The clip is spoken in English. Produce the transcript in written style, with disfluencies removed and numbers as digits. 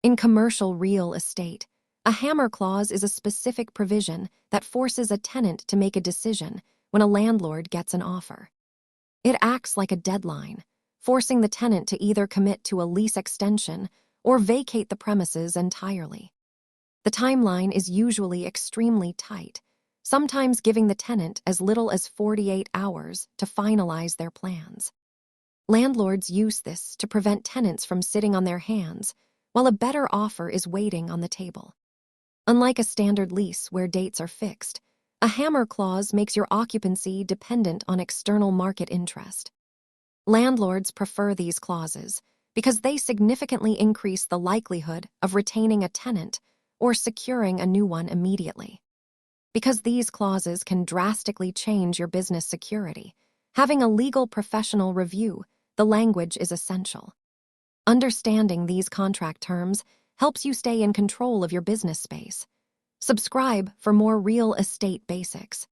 In commercial real estate, a hammer clause is a specific provision that forces a tenant to make a decision when a landlord gets an offer. It acts like a deadline, forcing the tenant to either commit to a lease extension or vacate the premises entirely. The timeline is usually extremely tight, sometimes giving the tenant as little as 48 hours to finalize their plans. Landlords use this to prevent tenants from sitting on their hands while a better offer is waiting on the table. Unlike a standard lease where dates are fixed, a hammer clause makes your occupancy dependent on external market interest. Landlords prefer these clauses because they significantly increase the likelihood of retaining a tenant or securing a new one immediately. Because these clauses can drastically change your business security, having a legal professional review the language is essential. Understanding these contract terms helps you stay in control of your business space. Subscribe for more real estate basics.